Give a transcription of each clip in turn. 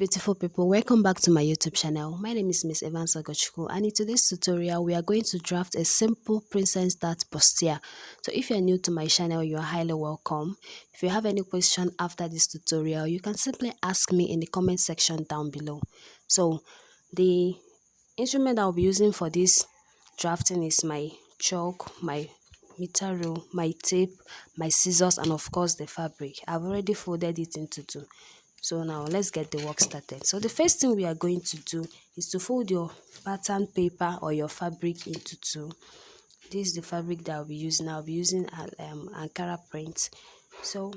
beautiful people, welcome back to my YouTube channel. My name is Miss Evans Ogochukwu, and in today's tutorial we are going to draft a simple princess dart bustier. So if you are new to my channel, you are highly welcome. If you have any question after this tutorial, you can simply ask me in the comment section down below. So the instrument I'll be using for this drafting is my chalk, my meter rule, my tape, my scissors, and of course the fabric. I've already folded it into two. So now let's get the work started. So the first thing we are going to do is to fold your pattern paper or your fabric into two. This is the fabric that I'll be using. I'll be using Ankara print. So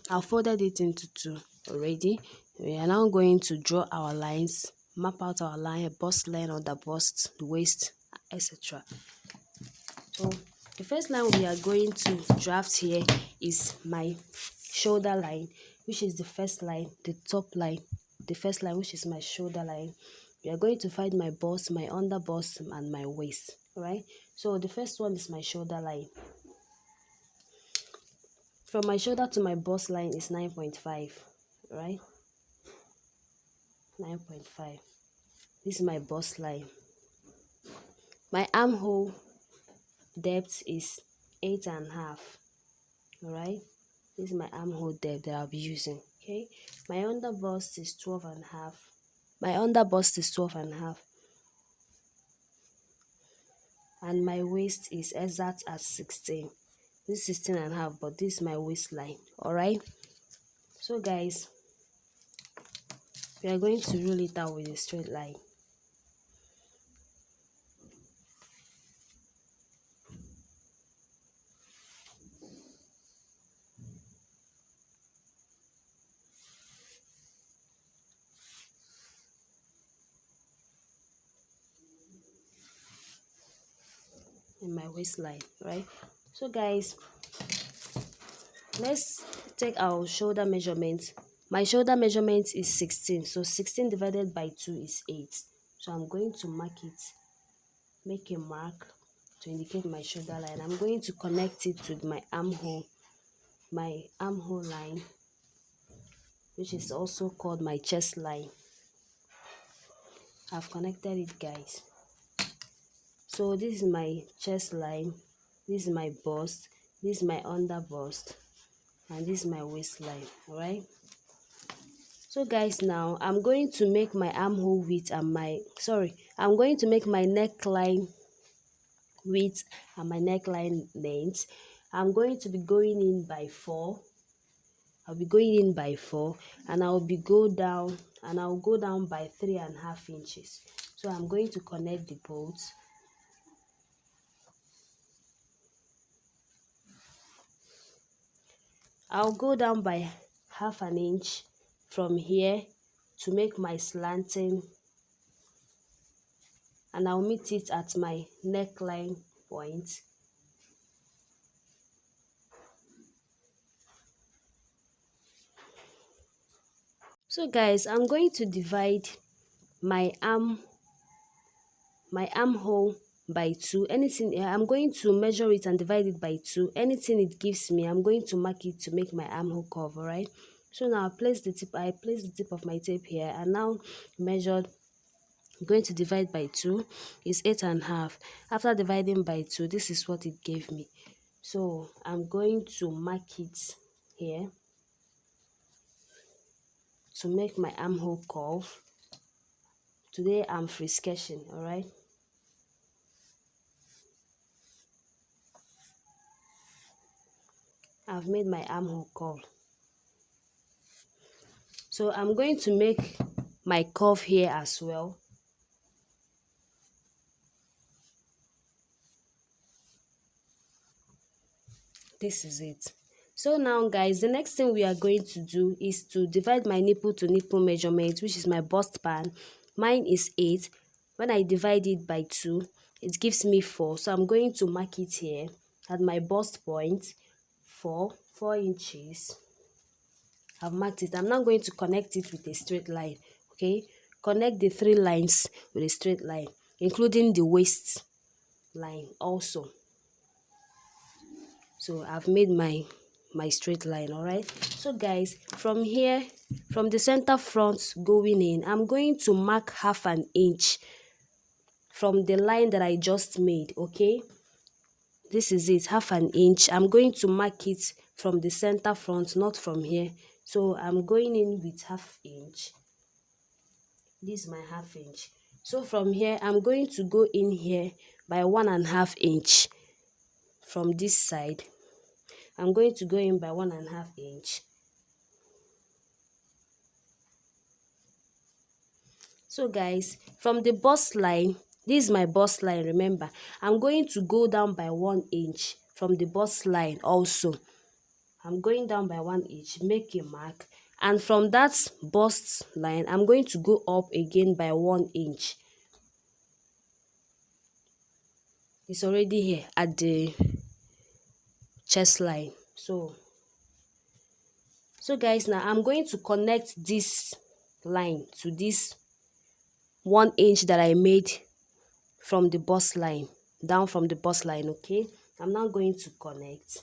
I've folded it into two already. We are now going to draw our lines, map out our line, bust line, under bust, waist, etc. So the first line we are going to draft here is my shoulder line, which is the first line, the top line, the first line, which is my shoulder line. We are going to find my bust, my under bust, and my waist. All right. So the first one is my shoulder line. From my shoulder to my bust line is 9.5. Right. 9.5. This is my bust line. My armhole depth is 8.5. All right. This is my armhole depth that I'll be using. Okay, my under bust is 12.5. My under bust is 12.5, and my waist is exact at 16. This is 16.5, but this is my waistline. All right. So guys, we are going to rule it out with a straight line. In my waistline, right? So guys, let's take our shoulder measurement. My shoulder measurement is 16, so 16 divided by 2 is 8. So I'm going to mark it, make a mark to indicate my shoulder line. I'm going to connect it to my armhole line, which is also called my chest line. I've connected it, guys. So this is my chest line, this is my bust, this is my under bust, and this is my waistline. All right. So guys, now I'm going to make my armhole width and I'm going to make my neckline width and my neckline length. I'm going to be going in by 4. I'll be going in by 4, and I'll go down by 3.5 inches. So I'm going to connect the bolts. I'll go down by 1/2 inch from here to make my slanting, and I'll meet it at my neckline point. So guys, I'm going to divide my armhole by 2. Anything, I'm going to measure it and divide it by 2. Anything it gives me, I'm going to mark it to make my armhole curve. All right. So now I place the tip of my tape here, and now measured. I'm going to divide by 2 is 8.5. After dividing by 2, this is what it gave me. So I'm going to mark it here to make my armhole curve. Today I'm free sketching. All right. I've made my armhole curve. So I'm going to make my curve here as well. This is it. So now guys, the next thing we are going to do is to divide my nipple to nipple measurement, which is my bust pan. Mine is 8. When I divide it by 2, it gives me 4. So I'm going to mark it here at my bust point, 4 inches. I've marked it. I'm now going to connect it with a straight line. Okay, connect the 3 lines with a straight line, including the waist line also. So I've made my my straight line. All right, so guys, from here, from the center front going in, I'm going to mark half an inch from the line that I just made. Okay, this is it, half an inch. I'm going to mark it from the center front, not from here. So I'm going in with half inch. This is my half inch. So from here, I'm going to go in here by 1.5 inch. From this side, I'm going to go in by 1.5 inch. So guys, from the bust line, this is my bust line, remember, I'm going to go down by 1 inch from the bust line also. I'm going down by 1 inch, make a mark. And from that bust line, I'm going to go up again by 1 inch. It's already here at the chest line. So guys, now I'm going to connect this line to this 1 inch that I made from the bust line, down from the bust line. Okay, I'm now going to connect.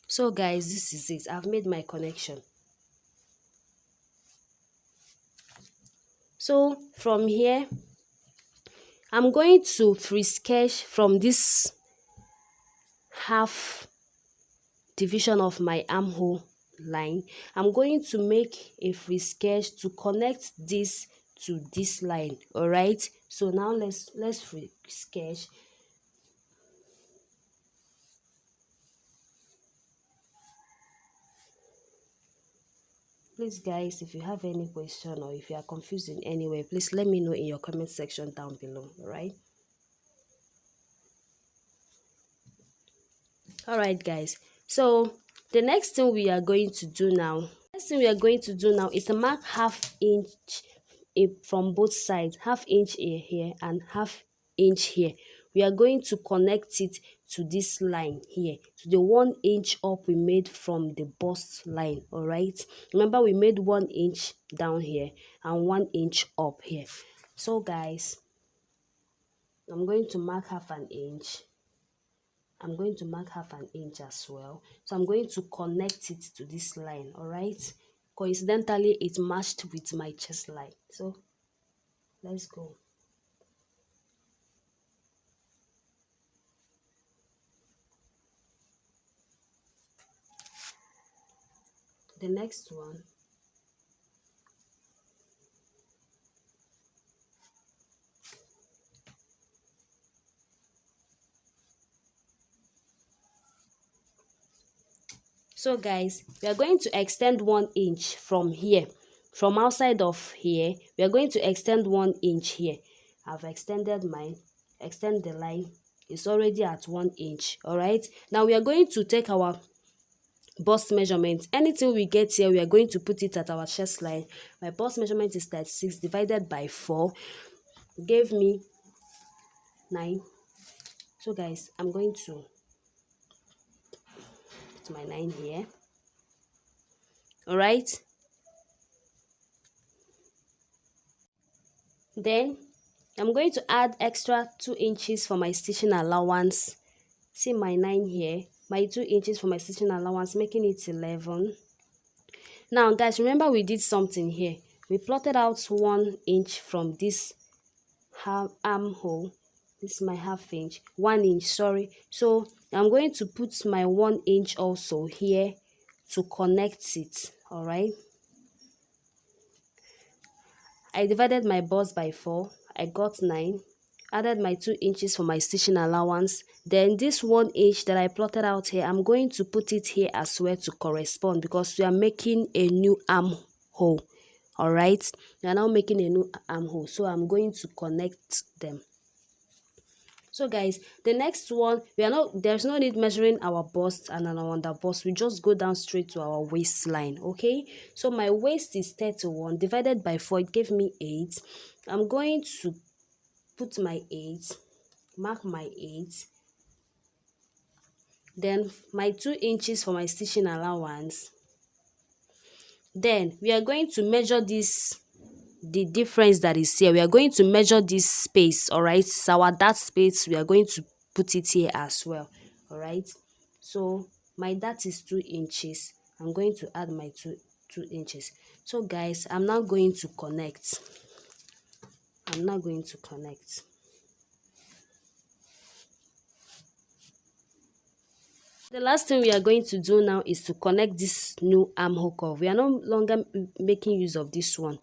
So guys, this is it, I've made my connection. So from here, I'm going to free sketch from this half division of my armhole line. I'm going to make a free sketch to connect this to this line. All right, so now let's free sketch. Please guys, if you have any question or if you are confused in any way, please let me know in your comment section down below. All right guys, so the next thing we are going to do now is to mark half inch from both sides, half inch here and half inch here. We are going to connect it to this line here, to the 1 inch up we made from the bust line. All right, remember we made 1 inch down here and 1 inch up here. So guys, I'm going to mark half an inch. I'm going to mark half an inch as well. So I'm going to connect it to this line. All right, coincidentally it matched with my chest line. So let's go. The next one, so guys, we are going to extend 1 inch from here, from outside of here. We are going to extend 1 inch here. I've extended mine. Extend the line, it's already at 1 inch. All right, now we are going to take our bust measurement. Anything we get here, we are going to put it at our chest line. My bust measurement is 36 divided by 4 gave me 9. So guys, I'm going to put my 9 here. All right, then I'm going to add extra 2 inches for my stitching allowance. See my 9 here, my 2 inches for my stitching allowance, making it 11. Now guys, remember we did something here. We plotted out 1 inch from this armhole. This is my half inch, 1 inch, sorry. So I'm going to put my 1 inch also here to connect it. All right, I divided my bust by 4. I got 9. Added my 2 inches for my stitching allowance. Then this 1 inch that I plotted out here, I'm going to put it here as well to correspond, because we are making a new armhole. All right, we are now making a new armhole, so I'm going to connect them. So guys, the next one, there's no need measuring our bust and our under bust. We just go down straight to our waistline. Okay, so my waist is 31 divided by 4, it gave me 8. I'm going to put my 8, mark my 8. then my 2 inches for my stitching allowance. Then we are going to measure this, the difference that is here. We are going to measure this space, all right? So our dart space, we are going to put it here as well, all right? So my dart is 2 inches. I'm going to add my 2 inches. So guys, I'm now going to connect. The last thing we are going to do now is to connect this new armhole curve. We are no longer making use of this one.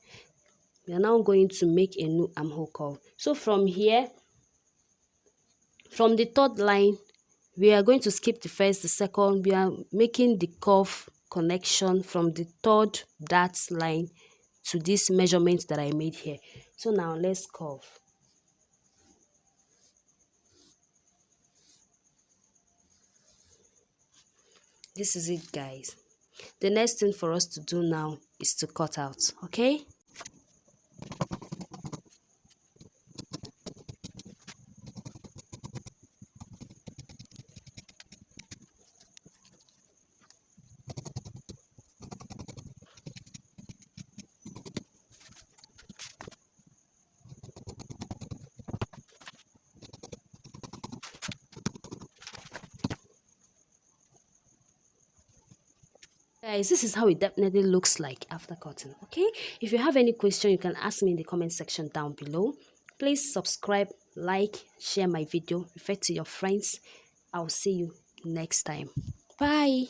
We are now going to make a new armhole curve. So from here, from the third line, we are going to skip the first, the second. We are making the curve connection from the third dart line to this measurement that I made here. So now let's curve. This is it, guys. The next thing for us to do now is to cut out, okay? Guys, this is how it definitely looks like after cutting, okay? If you have any question, you can ask me in the comment section down below. Please subscribe, like, share my video, refer to your friends. I'll see you next time. Bye.